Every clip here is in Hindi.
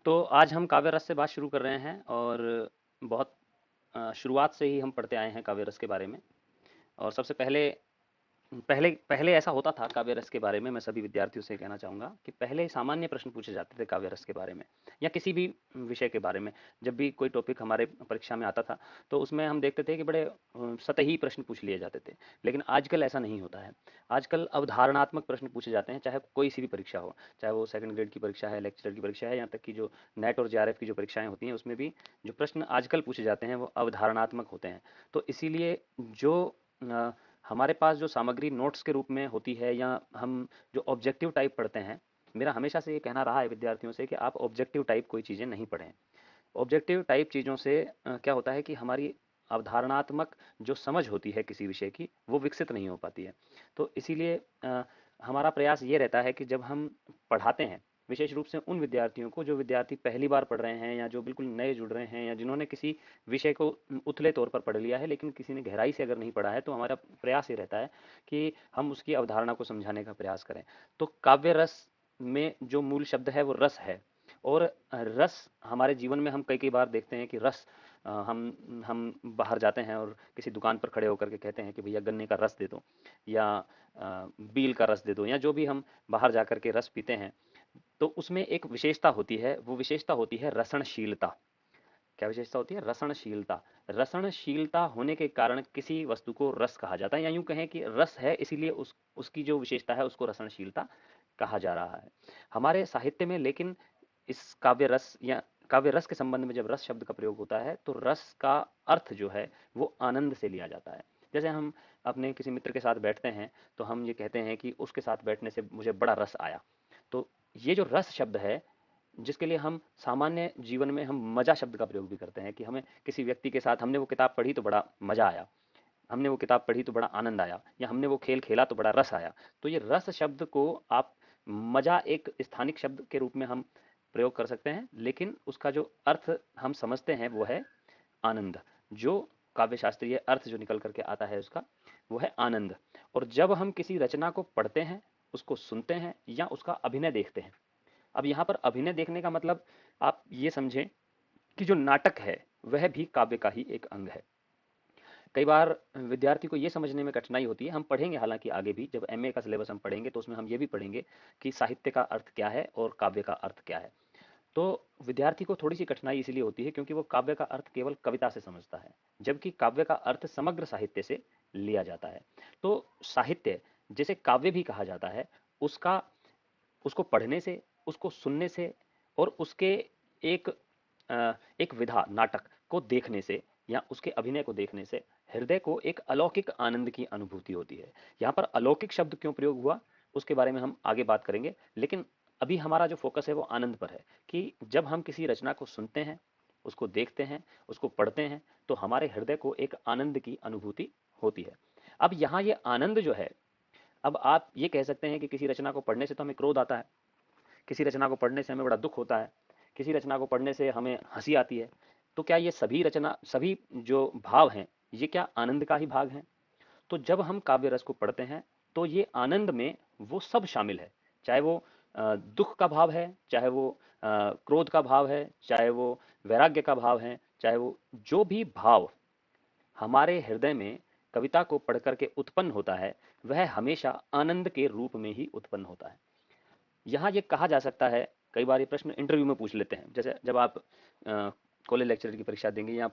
तो आज हम काव्य रस से बात शुरू कर रहे हैं और बहुत शुरुआत से ही हम पढ़ते आए हैं काव्य रस के बारे में। और सबसे पहले पहले पहले ऐसा होता था काव्य रस के बारे में, मैं सभी विद्यार्थियों से कहना चाहूँगा कि पहले सामान्य प्रश्न पूछे जाते थे काव्य रस के बारे में या किसी भी विषय के बारे में। जब भी कोई टॉपिक हमारे परीक्षा में आता था तो उसमें हम देखते थे कि बड़े सतही प्रश्न पूछ लिए जाते थे। लेकिन आजकल ऐसा नहीं होता है। आजकल अवधारणात्मक प्रश्न पूछे जाते हैं, चाहे कोई सी भी परीक्षा हो, चाहे वो सेकंड ग्रेड की परीक्षा है, लेक्चरर की परीक्षा है, यहाँ तक कि जो नेट और जेआरएफ की जो परीक्षाएं होती हैं उसमें भी जो प्रश्न आजकल पूछे जाते हैं वो अवधारणात्मक होते हैं। तो इसीलिए जो अ, हमारे पास जो सामग्री नोट्स के रूप में होती है या हम जो ऑब्जेक्टिव टाइप पढ़ते हैं, मेरा हमेशा से ये कहना रहा है विद्यार्थियों से कि आप ऑब्जेक्टिव टाइप कोई चीज़ें नहीं पढ़ें। ऑब्जेक्टिव टाइप चीज़ों से क्या होता है कि हमारी अवधारणात्मक जो समझ होती है किसी विषय की वो विकसित नहीं हो पाती है। तो इसीलिए हमारा प्रयास ये रहता है कि जब हम पढ़ाते हैं, विशेष रूप से उन विद्यार्थियों को जो विद्यार्थी पहली बार पढ़ रहे हैं या जो बिल्कुल नए जुड़ रहे हैं या जिन्होंने किसी विषय को उथले तौर पर पढ़ लिया है लेकिन किसी ने गहराई से अगर नहीं पढ़ा है, तो हमारा प्रयास ये रहता है कि हम उसकी अवधारणा को समझाने का प्रयास करें। तो काव्य रस में जो मूल शब्द है वो रस है। और रस हमारे जीवन में हम कई कई बार देखते हैं कि रस हम बाहर जाते हैं और किसी दुकान पर खड़े होकर के कहते हैं कि भैया गन्ने का रस दे दो या बील का रस दे दो, या जो भी हम बाहर जा कर के रस पीते हैं तो उसमें एक विशेषता होती है, वो विशेषता होती है रसनशीलता। क्या विशेषता होती है? रसनशीलता। रसनशीलता होने के कारण किसी वस्तु को रस कहा जाता है, या यूं कहें कि रस है इसीलिए उसकी जो विशेषता है उसको रसनशीलता कहा जा रहा है हमारे साहित्य में। लेकिन इस काव्य रस या काव्य रस के संबंध में जब रस शब्द का प्रयोग होता है तो रस का अर्थ जो है वो आनंद से लिया जाता है। जैसे हम अपने किसी मित्र के साथ बैठते हैं तो हम ये कहते हैं कि उसके साथ बैठने से मुझे बड़ा रस आया। तो ये जो रस शब्द है, जिसके लिए हम सामान्य जीवन में हम मजा शब्द का प्रयोग भी करते हैं कि हमें किसी व्यक्ति के साथ हमने वो किताब पढ़ी तो बड़ा मजा आया, हमने वो किताब पढ़ी तो बड़ा आनंद आया, या हमने वो खेल खेला तो बड़ा रस आया। तो ये रस शब्द को आप मजा एक स्थानिक शब्द के रूप में हम प्रयोग कर सकते हैं, लेकिन उसका जो अर्थ हम समझते हैं वो है आनंद। जो काव्य शास्त्रीय अर्थ जो निकल करके आता है उसका वो है आनंद। और जब हम किसी रचना को पढ़ते हैं, उसको सुनते हैं या उसका अभिनय देखते हैं, अब यहाँ पर अभिनय देखने का मतलब आप ये समझें कि जो नाटक है वह भी काव्य का ही एक अंग है। कई बार विद्यार्थी को ये समझने में कठिनाई होती है, हम पढ़ेंगे हालांकि आगे भी जब एमए का सिलेबस हम पढ़ेंगे तो उसमें हम ये भी पढ़ेंगे कि साहित्य का अर्थ क्या है और काव्य का अर्थ क्या है। तो विद्यार्थी को थोड़ी सी कठिनाई इसलिए होती है क्योंकि वो काव्य का अर्थ केवल कविता से समझता है, जबकि काव्य का अर्थ समग्र साहित्य से लिया जाता है। तो साहित्य जिसे काव्य भी कहा जाता है, उसका उसको पढ़ने से, उसको सुनने से और उसके एक एक विधा नाटक को देखने से या उसके अभिनय को देखने से हृदय को एक अलौकिक आनंद की अनुभूति होती है। यहाँ पर अलौकिक शब्द क्यों प्रयोग हुआ उसके बारे में हम आगे बात करेंगे, लेकिन अभी हमारा जो फोकस है वो आनंद पर है कि जब हम किसी रचना को सुनते हैं, उसको देखते हैं, उसको पढ़ते हैं, तो हमारे हृदय को एक आनंद की अनुभूति होती है। अब यहाँ ये आनंद जो है, अब आप ये कह सकते हैं कि किसी रचना को पढ़ने से तो हमें क्रोध आता है, किसी रचना को पढ़ने से हमें बड़ा दुख होता है, किसी रचना को पढ़ने से हमें हंसी आती है। तो क्या ये सभी जो भाव हैं ये क्या आनंद का ही भाग हैं? तो जब हम काव्य रस को पढ़ते हैं तो ये आनंद में वो सब शामिल है। चाहे वो दुख का भाव है, चाहे वो क्रोध का भाव है, चाहे वो वैराग्य का भाव है, चाहे वो जो भी भाव हमारे हृदय में कविता को पढ़ करके उत्पन्न होता है, वह हमेशा आनंद के रूप में ही उत्पन्न होता है। यहाँ ये कहा जा सकता है, कई बार ये प्रश्न इंटरव्यू में पूछ लेते हैं, जैसे जब आप कॉलेज लेक्चरर की परीक्षा देंगे या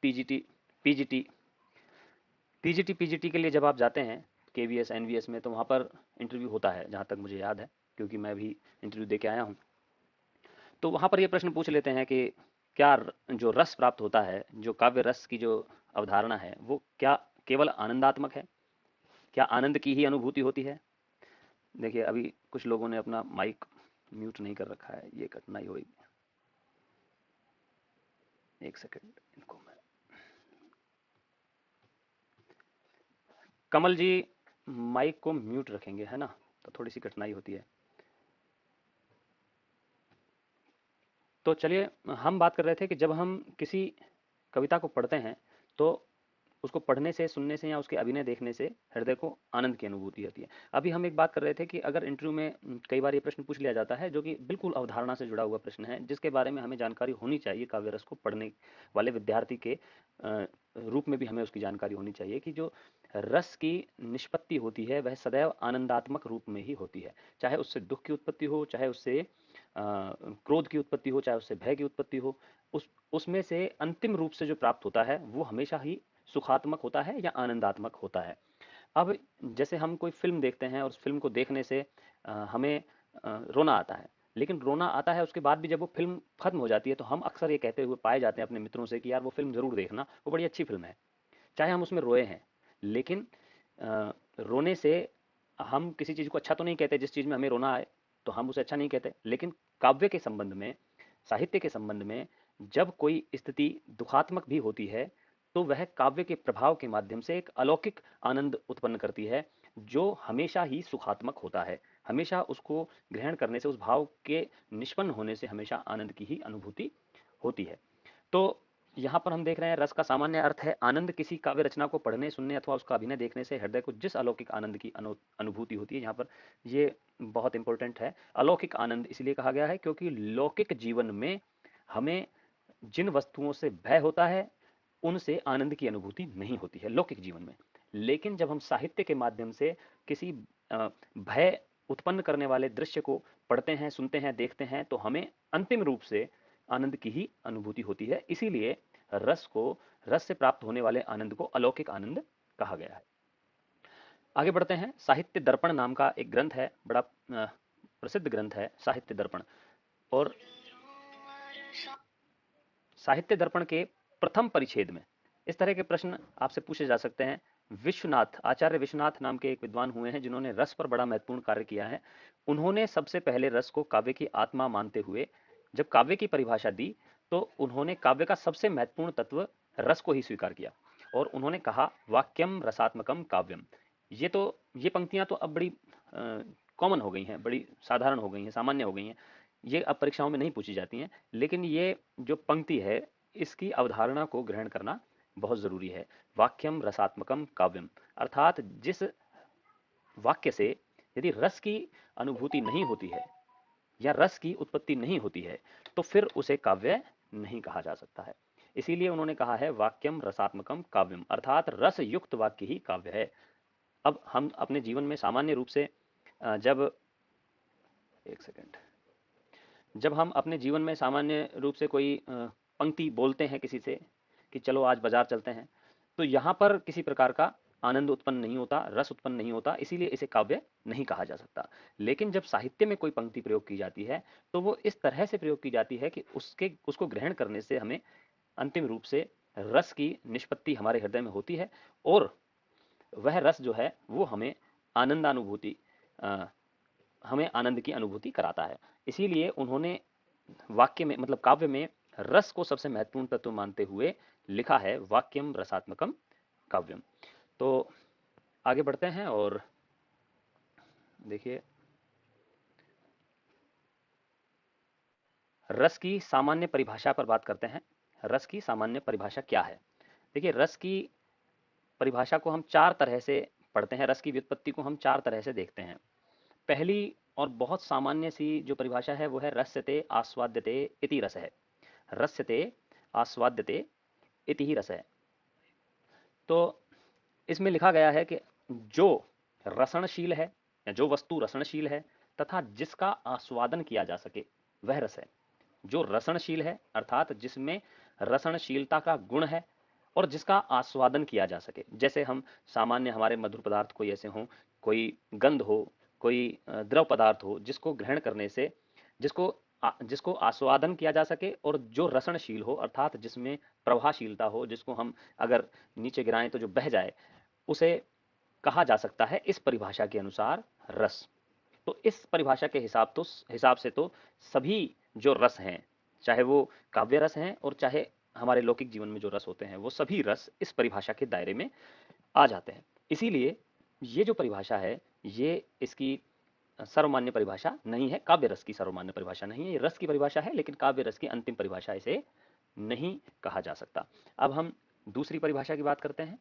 पीजीटी पीजीटी पीजीटी पीजीटी के लिए जब आप जाते हैं केवीएस एनवीएस में, तो वहाँ पर इंटरव्यू होता है जहाँ तक मुझे याद है, क्योंकि मैं भी इंटरव्यू दे के आया हूँ। तो वहाँ पर ये प्रश्न पूछ लेते हैं कि क्या जो रस प्राप्त होता है, जो काव्य रस की जो अवधारणा है, वो क्या केवल आनंदात्मक है? क्या आनंद की ही अनुभूति होती है? देखिए अभी कुछ लोगों ने अपना माइक म्यूट नहीं कर रखा है, ये कठिनाई होगी। एक सेकंड, इनको मैं, कमल जी माइक को म्यूट रखेंगे है ना, तो थोड़ी सी कठिनाई होती है। तो चलिए, हम बात कर रहे थे कि जब हम किसी कविता को पढ़ते हैं तो उसको पढ़ने से, सुनने से या उसके अभिनय देखने से हृदय को आनंद की अनुभूति होती है। अभी हम एक बात कर रहे थे कि अगर इंटरव्यू में कई बार ये प्रश्न पूछ लिया जाता है जो कि बिल्कुल अवधारणा से जुड़ा हुआ प्रश्न है, जिसके बारे में हमें जानकारी होनी चाहिए, काव्य रस को पढ़ने वाले विद्यार्थी के रूप में भी हमें उसकी जानकारी होनी चाहिए कि जो रस की निष्पत्ति होती है वह सदैव आनंदात्मक रूप में ही होती है। चाहे उससे दुख की उत्पत्ति हो, चाहे उससे क्रोध की उत्पत्ति हो, चाहे उससे भय की उत्पत्ति हो, उसमें से अंतिम रूप से जो प्राप्त होता है वो हमेशा ही सुखात्मक होता है या आनंदात्मक होता है। अब जैसे हम कोई फिल्म देखते हैं और उस फिल्म को देखने से हमें रोना आता है, लेकिन रोना आता है उसके बाद भी जब वो फिल्म खत्म हो जाती है तो हम अक्सर ये कहते हुए पाए जाते हैं अपने मित्रों से कि यार वो फिल्म जरूर देखना, वो बड़ी अच्छी फिल्म है। चाहे हम उसमें रोए हैं, लेकिन रोने से हम किसी चीज़ को अच्छा तो नहीं कहते, जिस चीज़ में हमें रोना आए तो हम उसे अच्छा नहीं कहते। लेकिन काव्य के संबंध में, साहित्य के संबंध में जब कोई स्थिति दुखात्मक भी होती है तो वह काव्य के प्रभाव के माध्यम से एक अलौकिक आनंद उत्पन्न करती है जो हमेशा ही सुखात्मक होता है। हमेशा उसको ग्रहण करने से, उस भाव के निष्पन्न होने से हमेशा आनंद की ही अनुभूति होती है। तो यहाँ पर हम देख रहे हैं रस का सामान्य अर्थ है आनंद। किसी काव्य रचना को पढ़ने, सुनने अथवा उसका अभिनय देखने से हृदय को जिस अलौकिक आनंद की अनुभूति होती है, यहाँ पर ये बहुत इंपॉर्टेंट है। अलौकिक आनंद इसलिए कहा गया है क्योंकि लौकिक जीवन में हमें जिन वस्तुओं से भय होता है उनसे आनंद की अनुभूति नहीं होती है लौकिक जीवन में। लेकिन जब हम साहित्य के माध्यम से किसी भय उत्पन्न करने वाले दृश्य को पढ़ते हैं, सुनते हैं, देखते हैं तो हमें अंतिम रूप से आनंद की ही अनुभूति होती है। इसीलिए रस से प्राप्त होने वाले आनंद को अलौकिक आनंद कहा गया है। आगे बढ़ते हैं। साहित्य दर्पण नाम का एक ग्रंथ है, बड़ा प्रसिद्ध ग्रंथ है साहित्य दर्पण। और साहित्य दर्पण के प्रथम परिच्छेद में इस तरह के प्रश्न आपसे पूछे जा सकते हैं। विश्वनाथ, आचार्य विश्वनाथ नाम के एक विद्वान हुए हैं जिन्होंने रस पर बड़ा महत्वपूर्ण कार्य किया है। उन्होंने सबसे पहले रस को काव्य की आत्मा मानते हुए जब काव्य की परिभाषा दी तो उन्होंने काव्य का सबसे महत्वपूर्ण तत्व रस को ही स्वीकार किया और उन्होंने कहा वाक्यम रसात्मकम काव्यम। ये पंक्तियां तो अब बड़ी कॉमन हो गई हैं, बड़ी साधारण हो गई हैं, सामान्य हो गई हैं, ये अब परीक्षाओं में नहीं पूछी जाती हैं। लेकिन ये जो पंक्ति है इसकी अवधारणा को ग्रहण करना बहुत जरूरी है। वाक्यम रसात्मकम काव्यम, अर्थात जिस वाक्य से यदि रस की अनुभूति नहीं होती है या रस की उत्पत्ति नहीं होती है तो फिर उसे काव्य नहीं कहा जा सकता है। इसीलिए उन्होंने कहा है वाक्यम रसात्मकम काव्यम, अर्थात रस युक्त वाक्य ही काव्य है। अब हम अपने जीवन में सामान्य रूप से जब एक सेकेंड जब हम अपने जीवन में सामान्य रूप से कोई पंक्ति बोलते हैं किसी से कि चलो आज बाजार चलते हैं, तो यहाँ पर किसी प्रकार का आनंद उत्पन्न नहीं होता, रस उत्पन्न नहीं होता, इसीलिए इसे काव्य नहीं कहा जा सकता। लेकिन जब साहित्य में कोई पंक्ति प्रयोग की जाती है तो वो इस तरह से प्रयोग की जाती है कि उसको ग्रहण करने से हमें अंतिम रूप से रस की निष्पत्ति हमारे हृदय में होती है और वह रस जो है वो हमें आनंद की अनुभूति कराता है। इसीलिए उन्होंने वाक्य में, मतलब काव्य में, रस को सबसे महत्वपूर्ण तत्व मानते हुए लिखा है वाक्यम रसात्मकम काव्यम। तो आगे बढ़ते हैं और देखिए रस की सामान्य परिभाषा पर बात करते हैं। रस की सामान्य परिभाषा क्या है? देखिए रस की परिभाषा को हम चार तरह से पढ़ते हैं, रस की व्युत्पत्ति को हम चार तरह से देखते हैं। पहली और बहुत सामान्य सी जो परिभाषा है वो है रस्यते आस्वाद्यते इति रस है। रस्यते आस्वाद्यते इति ही रस है। तो इसमें लिखा गया है कि जो रसनशील है या जो वस्तु रसनशील है तथा जिसका आस्वादन किया जा सके वह रस है। जो रसनशील है अर्थात जिसमें रसनशीलता का गुण है और जिसका आस्वादन किया जा सके। जैसे हम सामान्य हमारे मधुर पदार्थ कोई ऐसे हों, कोई गंध हो, कोई द्रव पदार्थ हो जिसको ग्रहण करने से जिसको आस्वादन किया जा सके और जो रसनशील हो अर्थात जिसमें प्रभाशीलता हो, जिसको हम अगर नीचे गिराएं तो जो बह जाए, उसे कहा जा सकता है इस परिभाषा के अनुसार रस। तो इस परिभाषा के हिसाब से तो सभी जो रस हैं, चाहे वो काव्य रस हैं और चाहे हमारे लौकिक जीवन में जो रस होते हैं, वो सभी रस इस परिभाषा के दायरे में आ जाते हैं। इसीलिए ये जो परिभाषा है ये इसकी सर्वमान्य परिभाषा नहीं है, काव्य रस की सर्वमान्य परिभाषा नहीं है। ये रस की परिभाषा है लेकिन काव्य रस की अंतिम परिभाषा इसे नहीं कहा जा सकता। अब हम दूसरी परिभाषा की बात करते हैं।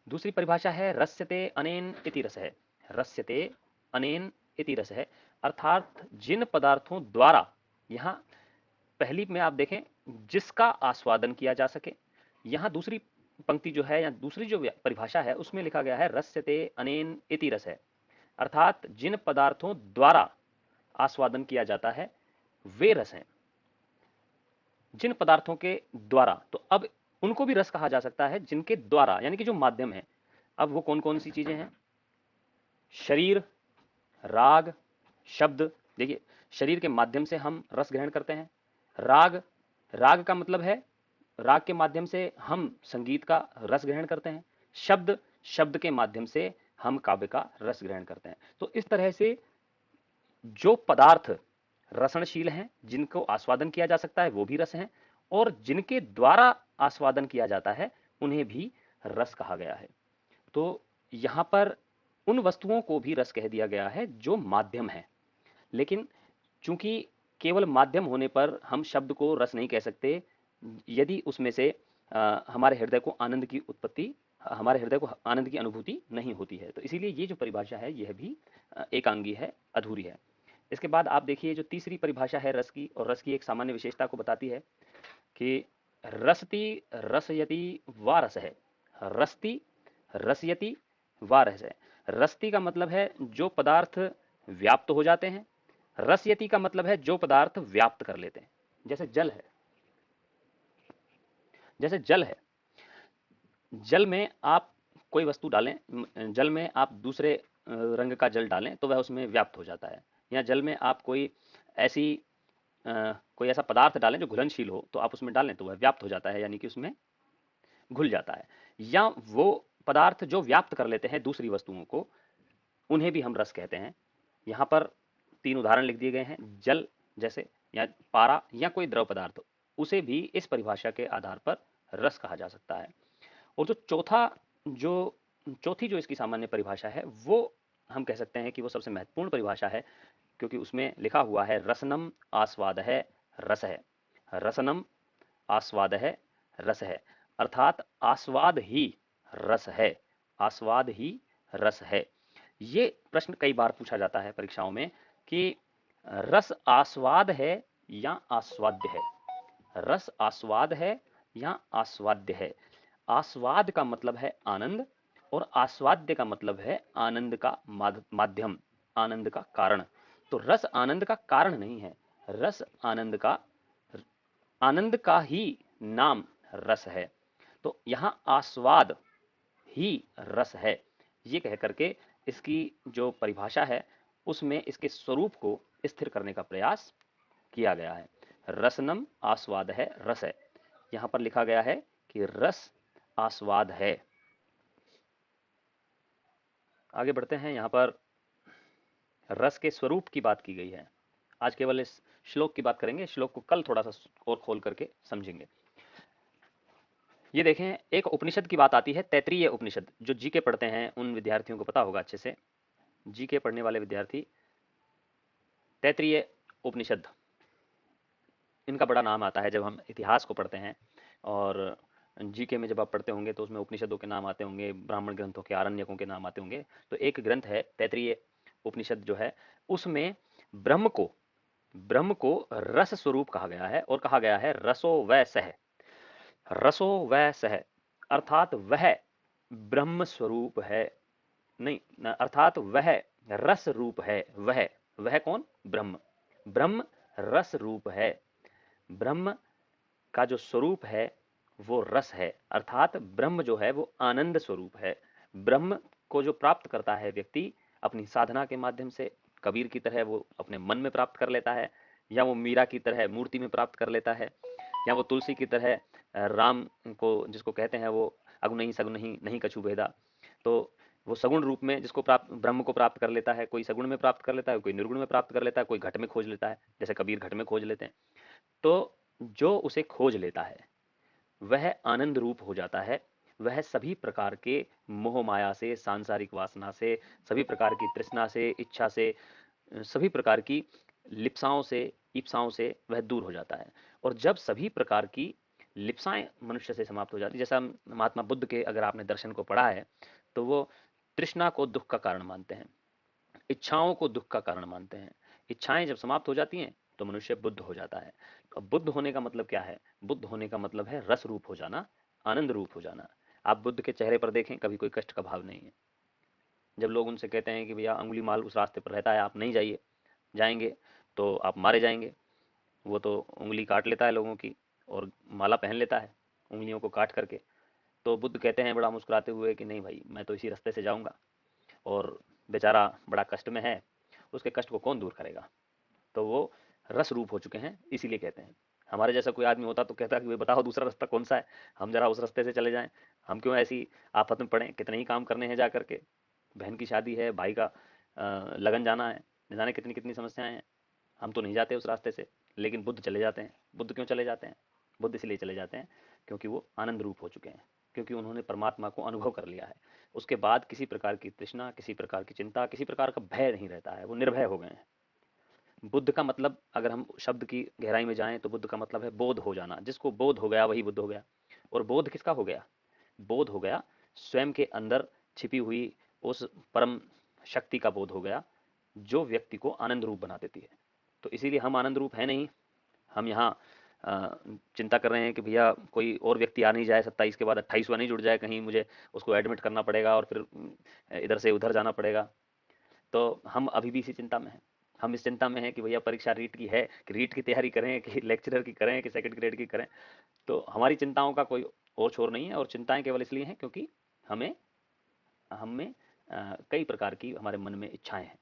दूसरी परिभाषा है रस्यते अनेन इति रसः। रस्यते अनेन इति रसः अर्थात जिन पदार्थों द्वारा, यहाँ पहली में आप देखें जिसका आस्वादन किया जा सके, यहाँ दूसरी पंक्ति जो है या दूसरी जो परिभाषा है उसमें लिखा गया है रस्यते अनेन इति रसः अर्थात जिन पदार्थों द्वारा आस्वादन किया जाता है वे रस हैं। जिन पदार्थों के द्वारा, तो अब उनको भी रस कहा जा सकता है जिनके द्वारा, यानी कि जो माध्यम है। अब वो कौन कौन सी चीजें हैं? शरीर, राग, शब्द। देखिए, शरीर के माध्यम से हम रस ग्रहण करते हैं। राग, राग का मतलब है राग के माध्यम से हम संगीत का रस ग्रहण करते हैं। शब्द, शब्द के माध्यम से हम काव्य का रस ग्रहण करते हैं। तो इस तरह से जो पदार्थ रसनशील हैं, जिनको आस्वादन किया जा सकता है वो भी रस हैं, और जिनके द्वारा आस्वादन किया जाता है उन्हें भी रस कहा गया है। तो यहां पर उन वस्तुओं को भी रस कह दिया गया है जो माध्यम है। लेकिन चूंकि केवल माध्यम होने पर हम शब्द को रस नहीं कह सकते यदि उसमें से हमारे हृदय को आनंद की उत्पत्ति, हमारे हृदय को आनंद की अनुभूति नहीं होती है। तो इसीलिए ये जो परिभाषा है यह भी एकांगी है, अधूरी है। इसके बाद आप देखिए जो तीसरी परिभाषा है रस की, और रस की एक सामान्य विशेषता को बताती है कि रसति रसयति व रस है। रसति रसयति व रस है। रसति का मतलब है जो पदार्थ व्याप्त हो जाते हैं। रसयति का मतलब है जो पदार्थ व्याप्त कर लेते हैं। जैसे जल है, जैसे जल है, जल में आप कोई वस्तु डालें, जल में आप दूसरे रंग का जल डालें तो वह उसमें व्याप्त हो जाता है। या जल में आप कोई ऐसा पदार्थ डालें जो घुलनशील हो तो आप उसमें डालें तो वह व्याप्त हो जाता है, यानी कि उसमें घुल जाता है। या वो पदार्थ जो व्याप्त कर लेते हैं दूसरी वस्तुओं को, उन्हें भी हम रस कहते हैं। यहाँ पर 3 उदाहरण लिख दिए गए हैं। जल जैसे, या पारा, या कोई द्रव पदार्थ, उसे भी इस परिभाषा के आधार पर रस कहा जा सकता है। और जो चौथी जो इसकी सामान्य परिभाषा है वो हम कह सकते हैं कि वो सबसे महत्वपूर्ण परिभाषा है, क्योंकि उसमें लिखा हुआ है रसनम आस्वाद है रस है। रसनम आस्वाद है रस है अर्थात आस्वाद ही रस है। आस्वाद ही रस है। ये प्रश्न कई बार पूछा जाता है परीक्षाओं में कि रस आस्वाद है या आस्वाद्य है। रस आस्वाद है या आस्वाद्य है। आस्वाद का मतलब है आनंद, और आस्वाद्य का मतलब है आनंद का माध्यम, आनंद का कारण। तो रस आनंद का कारण नहीं है, रस आनंद का ही नाम रस है। तो यहां आस्वाद ही रस है, ये कह करके इसकी जो परिभाषा है उसमें इसके स्वरूप को स्थिर करने का प्रयास किया गया है। रसनम आस्वाद है रस है। यहां पर लिखा गया है कि रस आस्वाद है। आगे बढ़ते हैं। यहां पर रस के स्वरूप की बात की गई है। आज केवल इस श्लोक की बात करेंगे, श्लोक को कल थोड़ा सा और खोल करके समझेंगे। ये देखें, एक उपनिषद की बात आती है, तैत्रीय उपनिषद। जो जीके पढ़ते हैं उन विद्यार्थियों को पता होगा अच्छे से, जीके पढ़ने वाले विद्यार्थी, तैत्रीय उपनिषद, इनका बड़ा नाम आता है जब हम इतिहास को पढ़ते हैं। और जीके में जब आप पढ़ते होंगे तो उसमें उपनिषदों के नाम आते होंगे, ब्राह्मण ग्रंथों के, आरण्यकों के नाम आते होंगे। तो एक ग्रंथ है तैत्रीय उपनिषद जो है, उसमें ब्रह्म को रस स्वरूप कहा गया है, और कहा गया है रसो वै सह। रसो वै सह अर्थात वह ब्रह्म स्वरूप है, नहीं, अर्थात वह रस रूप है। वह कौन? ब्रह्म। ब्रह्म रस रूप है। ब्रह्म का जो स्वरूप है वो रस है, अर्थात ब्रह्म जो है वो आनंद स्वरूप है। ब्रह्म को जो प्राप्त करता है व्यक्ति अपनी साधना के माध्यम से, कबीर की तरह वो अपने मन में प्राप्त कर लेता है, या वो मीरा की तरह मूर्ति में प्राप्त कर लेता है, या वो तुलसी की तरह राम को, जिसको कहते हैं वो अगुनही सगुनही नहीं कछु भेदा, तो वो सगुण रूप में जिसको प्राप्त, ब्रह्म को प्राप्त कर लेता है। कोई सगुण में प्राप्त कर लेता है, कोई निर्गुण में प्राप्त कर लेता है, कोई घट में खोज लेता है, जैसे कबीर घट में खोज लेते हैं। तो जो उसे खोज लेता है वह आनंद रूप हो जाता है। वह सभी प्रकार के मोह माया से, सांसारिक वासना से, सभी प्रकार की तृष्णा से, इच्छा से, सभी प्रकार की लिप्साओं से, ईप्साओं से वह दूर हो जाता है। और जब सभी प्रकार की लिप्साएं मनुष्य से समाप्त हो जाती। जैसा महात्मा बुद्ध के अगर आपने दर्शन को पढ़ा है तो वो तृष्णा को दुख का कारण मानते हैं, इच्छाओं को दुख का कारण मानते हैं। इच्छाएं जब समाप्त हो जाती हैं तो मनुष्य बुद्ध हो जाता है। अब बुद्ध होने का मतलब क्या है? बुद्ध होने का मतलब है रस रूप हो जाना, आनंद रूप हो जाना। आप बुद्ध के चेहरे पर देखें, कभी कोई कष्ट का भाव नहीं है। जब लोग उनसे कहते हैं कि भैया अंगुली माल उस रास्ते पर रहता है, आप नहीं जाइए, जाएंगे तो आप मारे जाएंगे, वो तो उंगली काट लेता है लोगों की और माला पहन लेता है उंगलियों को काट करके। तो बुद्ध कहते हैं बड़ा मुस्कुराते हुए कि नहीं भाई, मैं तो इसी रास्ते से जाऊंगा, और बेचारा बड़ा कष्ट में है, उसके कष्ट को कौन दूर करेगा। तो वो रस रूप हो चुके हैं, इसीलिए कहते हैं। हमारे जैसा कोई आदमी होता तो कहता कि बताओ दूसरा रास्ता कौन सा है, हम जरा उस रास्ते से चले जाएं, हम क्यों ऐसी आफत में पड़े, कितने ही काम करने हैं जा करके, बहन की शादी है, भाई का लगन जाना है, न जाने कितनी कितनी समस्याएं हैं, हम तो नहीं जाते उस रास्ते से। लेकिन बुद्ध चले जाते हैं। बुद्ध क्यों चले जाते हैं? बुद्ध इसलिए चले जाते हैं क्योंकि वो आनंद रूप हो चुके हैं, क्योंकि उन्होंने परमात्मा को अनुभव कर लिया है। उसके बाद किसी प्रकार की तृष्णा, किसी प्रकार की चिंता, किसी प्रकार का भय नहीं रहता है, वो निर्भय हो गए हैं। बुद्ध का मतलब अगर हम शब्द की गहराई में जाएं तो बुद्ध का मतलब है बोध हो जाना। जिसको बोध हो गया वही बुद्ध हो गया। और बोध किसका हो गया? बोध हो गया स्वयं के अंदर छिपी हुई उस परम शक्ति का बोध हो गया, जो व्यक्ति को आनंद रूप बना देती है। तो इसीलिए हम आनंद रूप है नहीं। हम यहाँ चिंता कर रहे हैं कि भैया कोई और व्यक्ति आ नहीं जाए, 27 के बाद 28वां नहीं जुड़ जाए, कहीं मुझे उसको एडमिट करना पड़ेगा और फिर इधर से उधर जाना पड़ेगा। तो हम अभी भी इसी चिंता में हैं। हम इस चिंता में हैं कि भैया परीक्षा रीट की है, कि रीट की तैयारी करें, कि लेक्चरर की करें, कि सेकंड ग्रेड की करें। तो हमारी चिंताओं का कोई और छोर नहीं है, और चिंताएं केवल इसलिए हैं क्योंकि हमें हमें कई प्रकार की हमारे मन में इच्छाएं हैं।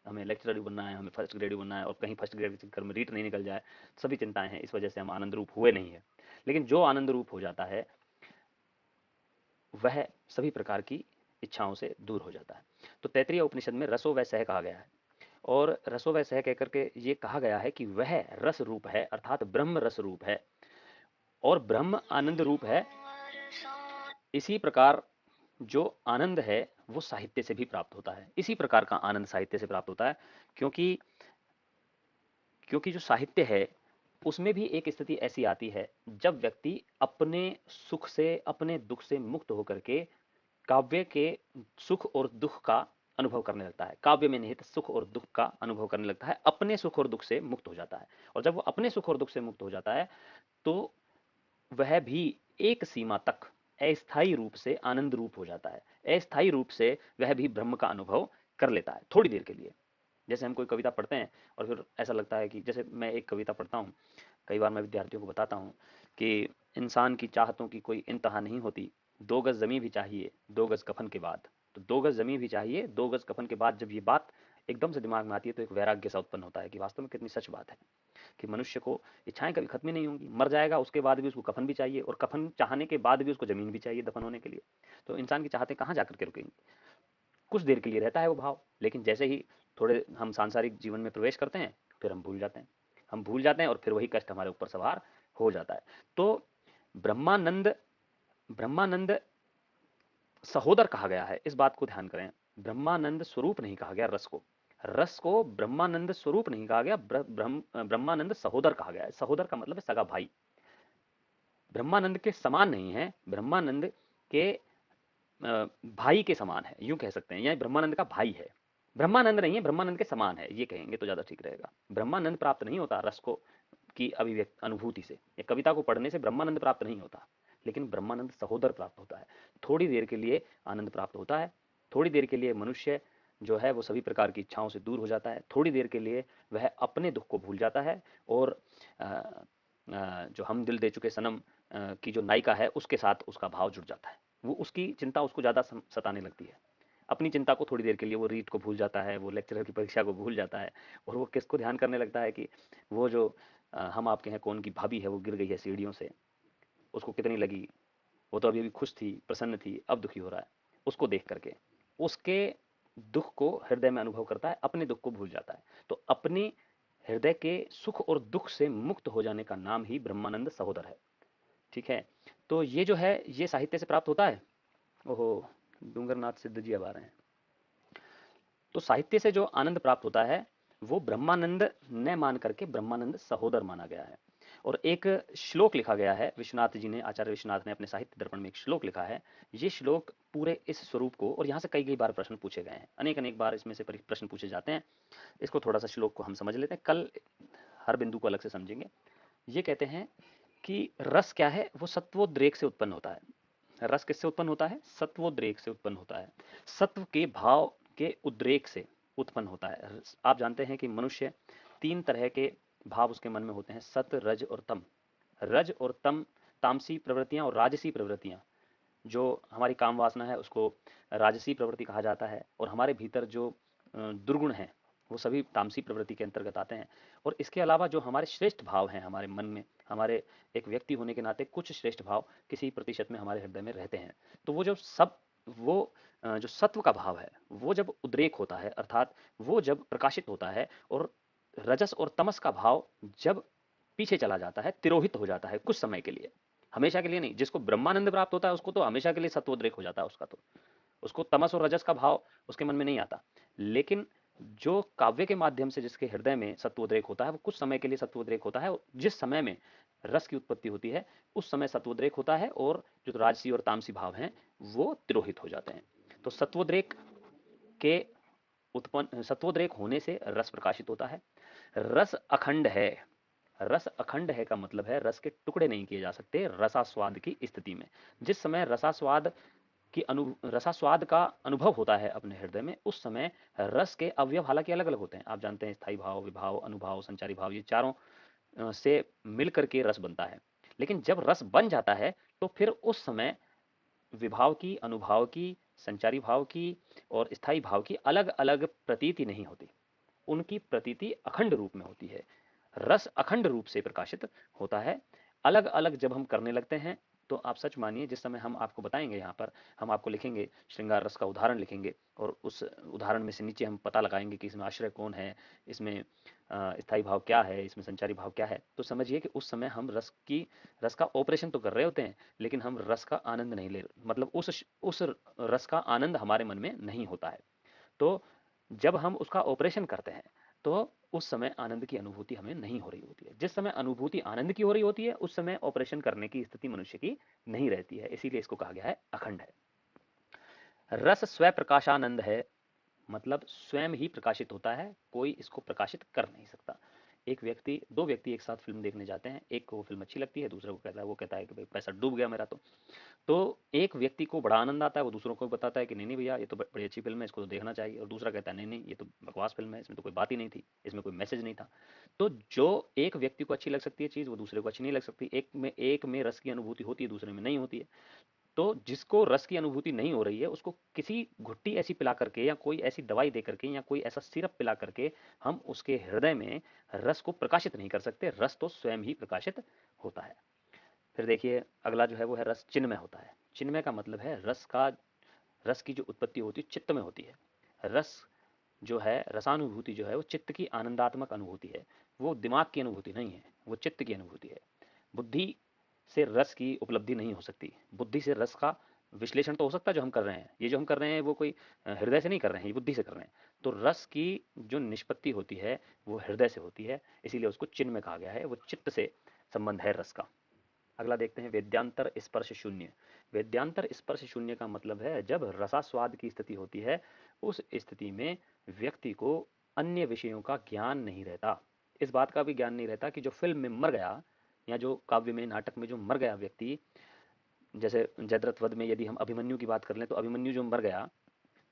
हमें लेक्चरर भी बनना है, हमें फर्स्ट ग्रेड भी बनना है, और कहीं फर्स्ट ग्रेड के चक्कर में रीट नहीं निकल जाए, सभी चिंताएं हैं। इस वजह से हम आनंद रूप हुए नहीं है। लेकिन जो आनंद रूप हो जाता है वह सभी प्रकार की इच्छाओं से दूर हो जाता है। तो तैतरीय उपनिषद में रसो वै सह कहा गया है, और रसो वै सह कहकर के ये कहा गया है कि वह रस रूप है, अर्थात ब्रह्म रस रूप है, और ब्रह्म आनंद रूप है। इसी प्रकार जो आनंद है वो साहित्य से भी प्राप्त होता है। इसी प्रकार का आनंद साहित्य से प्राप्त होता है, क्योंकि क्योंकि जो साहित्य है उसमें भी एक स्थिति ऐसी आती है जब व्यक्ति अपने सुख से, अपने दुख से मुक्त होकर के काव्य के सुख और दुख का अनुभव करने लगता है। काव्य में निहित सुख और दुख का अनुभव करने लगता है, अपने सुख और दुख से मुक्त हो जाता है। और जब वो अपने सुख और दुख से मुक्त हो जाता है तो वह भी एक सीमा तक अस्थायी रूप से आनंद रूप हो जाता है। अस्थायी रूप से वह भी ब्रह्म का अनुभव कर लेता है थोड़ी देर के लिए। जैसे हम कोई कविता पढ़ते हैं और फिर ऐसा लगता है कि, जैसे मैं एक कविता पढ़ता हूँ, कई बार मैं विद्यार्थियों को बताता हूँ कि इंसान की चाहतों की कोई इंतहा नहीं होती, 2 गज जमी भी चाहिए 2 गज कफन के बाद। तो 2 गज जमी भी चाहिए 2 गज कफन के बाद, जब ये बात एकदम से दिमाग में आती है तो एक वैराग्य सा उत्पन्न होता है कि वास्तव में कितनी सच बात है कि मनुष्य को इच्छाएं कभी खत्म ही नहीं होंगी। मर जाएगा उसके बाद भी उसको कफन भी चाहिए, और कफन चाहने के बाद भी उसको जमीन भी चाहिए दफन होने के लिए। तो इंसान की चाहते कहाँ जाकर के रुकेंगी? कुछ देर के लिए रहता है वो भाव, लेकिन जैसे ही थोड़े हम सांसारिक जीवन में प्रवेश करते हैं फिर हम भूल जाते हैं। हम भूल जाते हैं और फिर वही कष्ट हमारे ऊपर सवार हो जाता है। तो ब्रह्मानंद, ब्रह्मानंद सहोदर कहा गया है, इस बात को ध्यान करें। ब्रह्मानंद स्वरूप नहीं कहा गया रस को। रस को ब्रह्मानंद स्वरूप नहीं कहा गया, ब्रह्मानंद सहोदर कहा गया है। सहोदर का मतलब है सगा भाई। ब्रह्मानंद के समान नहीं है, ब्रह्मानंद के भाई के समान है, यूं कह सकते हैं। यह ब्रह्मानंद का भाई है, ब्रह्मानंद नहीं है, ब्रह्मानंद के समान है, ये कहेंगे तो ज्यादा ठीक रहेगा। ब्रह्मानंद प्राप्त नहीं होता रस को की अभिव्यक्त अनुभूति से, या कविता को पढ़ने से ब्रह्मानंद प्राप्त नहीं होता, लेकिन ब्रह्मानंद सहोदर प्राप्त होता है। थोड़ी देर के लिए आनंद प्राप्त होता है, थोड़ी देर के लिए मनुष्य जो है वो सभी प्रकार की इच्छाओं से दूर हो जाता है, थोड़ी देर के लिए वह अपने दुख को भूल जाता है, और जो हम दिल दे चुके सनम की जो नायिका है उसके साथ उसका भाव जुड़ जाता है। वो उसकी चिंता उसको ज़्यादा सताने लगती है। अपनी चिंता को थोड़ी देर के लिए वो रीट को भूल जाता है, वो लेक्चरर की परीक्षा को भूल जाता है, और वो किसको ध्यान करने लगता है कि वो जो हम आपके हैं कौन की भाभी है वो गिर गई है सीढ़ियों से, उसको कितनी लगी, वो तो अभी अभी खुश थी, प्रसन्न थी, अब दुखी हो रहा है। उसको देख करके उसके दुख को हृदय में अनुभव करता है, अपने दुख को भूल जाता है। तो अपने हृदय के सुख और दुख से मुक्त हो जाने का नाम ही ब्रह्मानंद सहोदर है। ठीक है, तो ये जो है ये साहित्य से प्राप्त होता है। ओहो, डूंगरनाथ सिद्ध जी अब आ रहे हैं। तो साहित्य से जो आनंद प्राप्त होता है वो ब्रह्मानंद न मान करके ब्रह्मानंद सहोदर माना गया है। और एक श्लोक लिखा गया है, विश्वनाथ जी ने, आचार्य विश्वनाथ ने अपने साहित्य दर्पण में एक श्लोक लिखा है। ये श्लोक पूरे इस स्वरूप को, और यहाँ से कई कई बार प्रश्न पूछे गए हैं, अनेक अनेक बार इसमें से प्रश्न पूछे जाते हैं। इसको थोड़ा सा श्लोक को हम समझ लेते हैं, कल हर बिंदु को अलग से समझेंगे। ये कहते हैं कि रस क्या है, वो सत्वोद्रेक से उत्पन्न होता है। रस किससे उत्पन्न होता है? सत्वोद्रेक से उत्पन्न होता है। सत्व के भाव के उद्रेक से उत्पन्न होता है। आप जानते हैं कि मनुष्य 3 तरह के भाव उसके मन में होते हैं, सत, रज और तम। रज और तम तामसी प्रवृत्तियां और राजसी प्रवृत्तियां, जो हमारी काम वासना है उसको राजसी प्रवृत्ति कहा जाता है, और हमारे भीतर जो दुर्गुण हैं वो सभी तामसी प्रवृत्ति के अंतर्गत आते हैं। और इसके अलावा जो हमारे श्रेष्ठ भाव हैं हमारे मन में, हमारे एक व्यक्ति होने के नाते कुछ श्रेष्ठ भाव किसी प्रतिशत में हमारे हृदय में रहते हैं। तो वो जो सब वो जो सत्व का भाव है वो जब उद्रेक होता है, अर्थात वो जब प्रकाशित होता है, और रजस और तमस का भाव जब पीछे चला जाता है, तिरोहित हो जाता है कुछ समय के लिए, हमेशा के लिए नहीं। जिसको ब्रह्मानंद प्राप्त होता है उसको तो हमेशा के लिए सत्वोद्रेक हो जाता है, उसका तो उसको तमस और रजस का भाव उसके मन में नहीं आता। लेकिन जो काव्य के माध्यम से जिसके हृदय में सत्वोद्रेक होता है वो कुछ समय के लिए सत्वोद्रेक होता है। जिस समय में रस की उत्पत्ति होती है उस समय सत्वोद्रेक होता है, और जो राजसी और तामसी भाव हैं वो तिरोहित हो जाते हैं। तो सत्वोद्रेक के उत्पन्न, सत्वोद्रेक होने से रस प्रकाशित होता है। रस अखंड है। रस अखंड है का मतलब है रस के टुकड़े नहीं किए जा सकते रसास्वाद की स्थिति में। जिस समय रसास्वाद का अनुभव होता है अपने हृदय में, उस समय रस के अवयव हालांकि अलग अलग होते हैं। आप जानते हैं स्थायी भाव, विभाव, अनुभाव, संचारी भाव, ये चारों से मिलकर के रस बनता है। लेकिन जब रस बन जाता है तो फिर उस समय विभाव की, अनुभाव की, संचारी भाव की और स्थायी भाव की अलग अलग प्रतीति नहीं होती, उनकी प्रतीति अखंड रूप में होती है। रस अखंड रूप से प्रकाशित होता है। अलग अलग जब हम करने लगते हैं तो आप सच मानिए, जिस समय हम आपको बताएंगे, यहाँ पर हम आपको लिखेंगे श्रृंगार रस का उदाहरण लिखेंगे, और उस उदाहरण में से नीचे हम पता लगाएंगे कि इसमें आश्रय कौन है, इसमें स्थायी भाव क्या है, इसमें संचारी भाव क्या है। तो समझिए कि उस समय हम रस का ऑपरेशन तो कर रहे होते हैं, लेकिन हम रस का आनंद नहीं ले, मतलब उस रस का आनंद हमारे मन में नहीं होता है। तो जब हम उसका ऑपरेशन करते हैं तो उस समय आनंद की अनुभूति हमें नहीं हो रही होती है। जिस समय अनुभूति आनंद की हो रही होती है उस समय ऑपरेशन करने की स्थिति मनुष्य की नहीं रहती है, इसीलिए इसको कहा गया है अखंड है। रस स्वयं प्रकाशानंद है, मतलब स्वयं ही प्रकाशित होता है, कोई इसको प्रकाशित कर नहीं सकता। दो व्यक्ति एक साथ फिल्म देखने जाते हैं, एक को वो फिल्म अच्छी लगती है, दूसरे को कहता है, वो कहता है कि भाई पैसा डूब गया मेरा। तो एक व्यक्ति को बड़ा आनंद आता है, वो दूसरों को बताता है कि नहीं नहीं भैया ये तो बड़ी अच्छी फिल्म है, इसको तो देखना चाहिए। और दूसरा कहता है नहीं नहीं ये तो बकवास फिल्म है, इसमें तो कोई बात ही नहीं थी, इसमें कोई मैसेज नहीं था। तो जो एक व्यक्ति को अच्छी लग सकती है चीज़, वो दूसरे को अच्छी नहीं लग सकती। एक में रस की अनुभूति होती है, दूसरे में नहीं होती है। तो जिसको रस की अनुभूति नहीं हो रही है उसको किसी घुट्टी ऐसी पिला करके या कोई ऐसी दवाई दे करके या कोई ऐसा सिरप पिला करके हम उसके हृदय में रस को प्रकाशित नहीं कर सकते। रस तो स्वयं ही प्रकाशित होता है। फिर देखिए अगला जो है वो है रस चिन्मय होता है। चिन्मय का मतलब है रस की जो उत्पत्ति होती है चित्त में होती है। रस जो है, रसानुभूति जो है वो चित्त की आनंदात्मक अनुभूति है, वो दिमाग की अनुभूति नहीं है, वो चित्त की अनुभूति है। बुद्धि से रस की उपलब्धि नहीं हो सकती। बुद्धि से रस का विश्लेषण तो हो सकता है जो हम कर रहे हैं, ये जो हम कर रहे हैं वो कोई हृदय से नहीं कर रहे हैं, ये बुद्धि से कर रहे हैं। तो रस की जो निष्पत्ति होती है वो हृदय से होती है, इसीलिए उसको चिन्ह में कहा गया है, वो चित्त से संबंध है रस का। अगला देखते हैं वेद्यांतर स्पर्श शून्य। वेद्यांतर स्पर्श शून्य का मतलब है जब रसास्वाद की स्थिति होती है उस स्थिति में व्यक्ति को अन्य विषयों का ज्ञान नहीं रहता। इस बात का भी ज्ञान नहीं रहता कि जो फिल्म में मर गया या जो काव्य में, नाटक में जो मर गया व्यक्ति, जैसे जयद्रथ वध में यदि हम अभिमन्यु की बात कर लें तो अभिमन्यु जो मर गया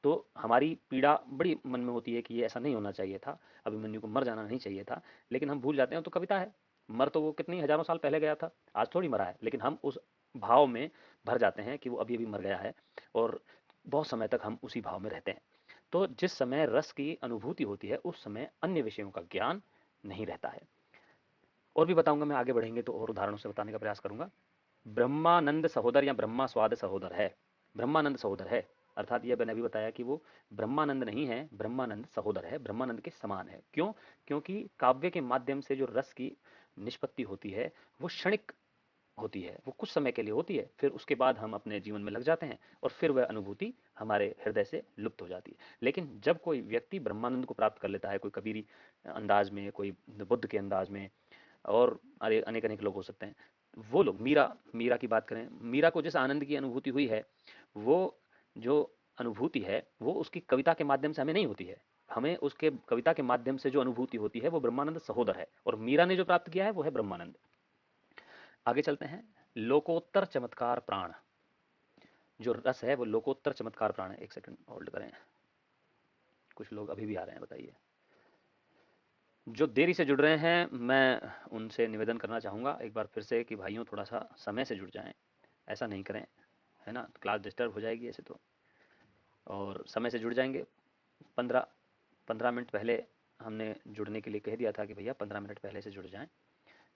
तो हमारी पीड़ा बड़ी मन में होती है कि ये ऐसा नहीं होना चाहिए था, अभिमन्यु को मर जाना नहीं चाहिए था। लेकिन हम भूल जाते हैं तो कविता है, मर तो वो कितनी हजारों साल पहले गया था, आज थोड़ी मरा है। लेकिन हम उस भाव में भर जाते हैं कि वो अभी अभी मर गया है, और बहुत समय तक हम उसी भाव में रहते हैं। तो जिस समय रस की अनुभूति होती है उस समय अन्य विषयों का ज्ञान नहीं रहता है। और भी बताऊंगा मैं, आगे बढ़ेंगे तो और उदाहरणों से बताने का प्रयास करूंगा। ब्रह्मानंद सहोदर या ब्रह्मा स्वाद सहोदर है। ब्रह्मानंद सहोदर है अर्थात यह मैंने अभी बताया कि वो ब्रह्मानंद नहीं है, ब्रह्मानंद सहोदर है, ब्रह्मानंद के समान है। क्यों? क्योंकि काव्य के माध्यम से जो रस की निष्पत्ति होती है वो क्षणिक होती है, वो कुछ समय के लिए होती है, फिर उसके बाद हम अपने जीवन में लग जाते हैं और फिर वह अनुभूति हमारे हृदय से लुप्त हो जाती है। लेकिन जब कोई व्यक्ति ब्रह्मानंद को प्राप्त कर लेता है, कोई कबीरी अंदाज में, कोई बुद्ध के अंदाज में, और अरे अनेक अनेक लोग हो सकते हैं। वो लोग मीरा की बात करें, मीरा को जिस आनंद की अनुभूति हुई है, वो जो अनुभूति है वो उसकी कविता के माध्यम से हमें नहीं होती है। हमें उसके कविता के माध्यम से जो अनुभूति होती है वो ब्रह्मानंद सहोदर है, और मीरा ने जो प्राप्त किया है वो है ब्रह्मानंद। आगे चलते हैं। लोकोत्तर चमत्कार प्राण, जो रस है वो लोकोत्तर चमत्कार प्राण है। एक सेकंड होल्ड करें, कुछ लोग अभी भी आ रहे हैं, बताइए। जो देरी से जुड़ रहे हैं मैं उनसे निवेदन करना चाहूँगा एक बार फिर से कि भाइयों थोड़ा सा समय से जुड़ जाएं, ऐसा नहीं करें, है ना, क्लास डिस्टर्ब हो जाएगी ऐसे तो। और समय से जुड़ जाएंगे। 15 15 मिनट पहले हमने जुड़ने के लिए कह दिया था कि भैया 15 मिनट पहले से जुड़ जाएं,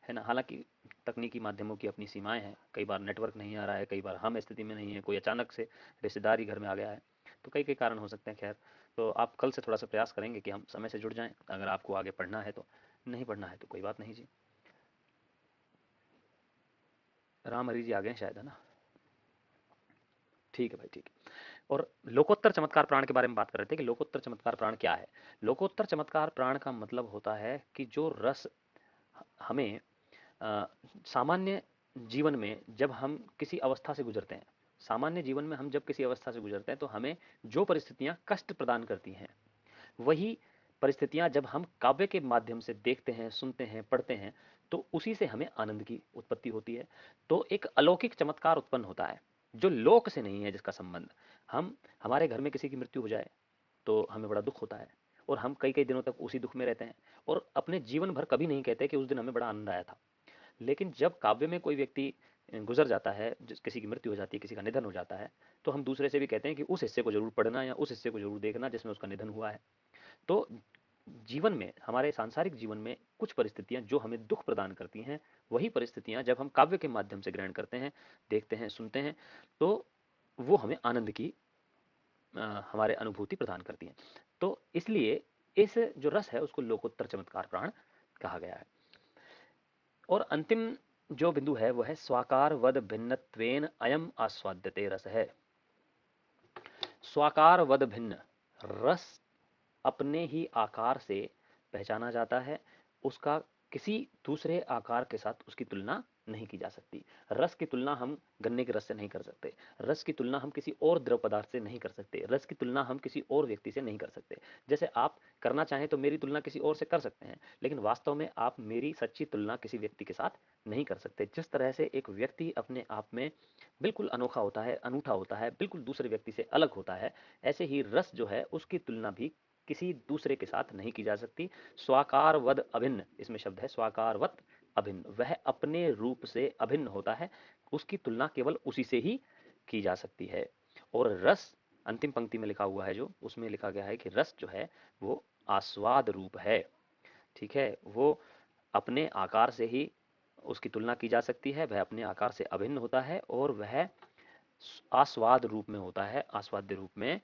है ना। हालांकि तकनीकी माध्यमों की अपनी सीमाएं हैं, कई बार नेटवर्क नहीं आ रहा है, कई बार हम स्थिति में नहीं है, कोई अचानक से रिश्तेदार ही घर में आ गया है, तो कई कई कारण हो सकते हैं। खैर, तो आप कल से थोड़ा सा प्रयास करेंगे कि हम समय से जुड़ जाएं, अगर आपको आगे पढ़ना है तो। नहीं पढ़ना है तो कोई बात नहीं जी। राम हरी जी आ गए हैं शायद, है ना। ठीक है भाई, ठीक है। और लोकोत्तर चमत्कार प्राण के बारे में बात कर रहे थे कि लोकोत्तर चमत्कार प्राण क्या है। लोकोत्तर चमत्कार प्राण का मतलब होता है कि जो रस हमें अ, सामान्य जीवन में जब हम किसी अवस्था से गुजरते हैं, सामान्य जीवन में हम जब किसी अवस्था से गुजरते हैं तो हमें जो परिस्थितियां कष्ट प्रदान करती हैं, वही परिस्थितियां जब हम काव्य के माध्यम से देखते हैं, सुनते हैं, पढ़ते हैं, तो उसी से हमें आनंद की उत्पत्ति होती है। तो एक अलौकिक चमत्कार उत्पन्न होता है जो लोक से नहीं है, जिसका संबंध, हम हमारे घर में किसी की मृत्यु हो जाए तो हमें बड़ा दुख होता है, और हम कई कई दिनों तक उसी दुख में रहते हैं, और अपने जीवन भर कभी नहीं कहते कि उस दिन हमें बड़ा आनंद आया था। लेकिन जब काव्य में कोई व्यक्ति गुजर जाता है, जिस किसी की मृत्यु हो जाती है, किसी का निधन हो जाता है, तो हम दूसरे से भी कहते हैं कि उस हिस्से को जरूर पढ़ना या उस हिस्से को जरूर देखना जिसमें उसका निधन हुआ है। तो जीवन में, हमारे सांसारिक जीवन में कुछ परिस्थितियां जो हमें दुख प्रदान करती हैं, वही परिस्थितियां जब हम काव्य के माध्यम से ग्रहण करते हैं, देखते हैं, सुनते हैं, तो वो हमें आनंद की हमारे अनुभूति प्रदान करती हैं। तो इसलिए इस जो रस है उसको लोकोत्तर चमत्कार प्राण कहा गया है। और अंतिम जो बिंदु है वो है स्वाकार वद भिन्नत्वेन अयम आस्वाद्यते रस है। स्वाकार वद भिन्न, रस अपने ही आकार से पहचाना जाता है, उसका किसी दूसरे आकार के साथ उसकी तुलना नहीं की जा सकती। रस की तुलना हम गन्ने के रस से नहीं कर सकते, रस की तुलना हम किसी और द्रव पदार्थ से नहीं कर सकते, रस की तुलना हम किसी और व्यक्ति से नहीं कर सकते। जैसे आप करना चाहें तो मेरी तुलना किसी और से कर सकते हैं, लेकिन वास्तव में आप मेरी सच्ची तुलना किसी व्यक्ति के साथ नहीं कर सकते। जिस तरह से एक व्यक्ति अपने आप में बिल्कुल अनोखा होता है, अनूठा होता है, बिल्कुल दूसरे व्यक्ति से अलग होता है, ऐसे ही रस जो है उसकी तुलना भी किसी दूसरे के साथ नहीं की जा सकती। स्वाकारवद अभिन्न, इसमें शब्द है स्वाकारवत अभिन्न, वह अपने रूप से अभिन्न होता है, उसकी तुलना केवल उसी से ही की जा सकती है। और रस, अंतिम पंक्ति में लिखा हुआ है जो, उसमें लिखा गया है कि रस जो है वो आस्वाद रूप है। ठीक है, वो अपने आकार से ही उसकी तुलना की जा सकती है, वह अपने आकार से अभिन्न होता है, और वह आस्वाद रूप में होता है, आस्वाद्य रूप में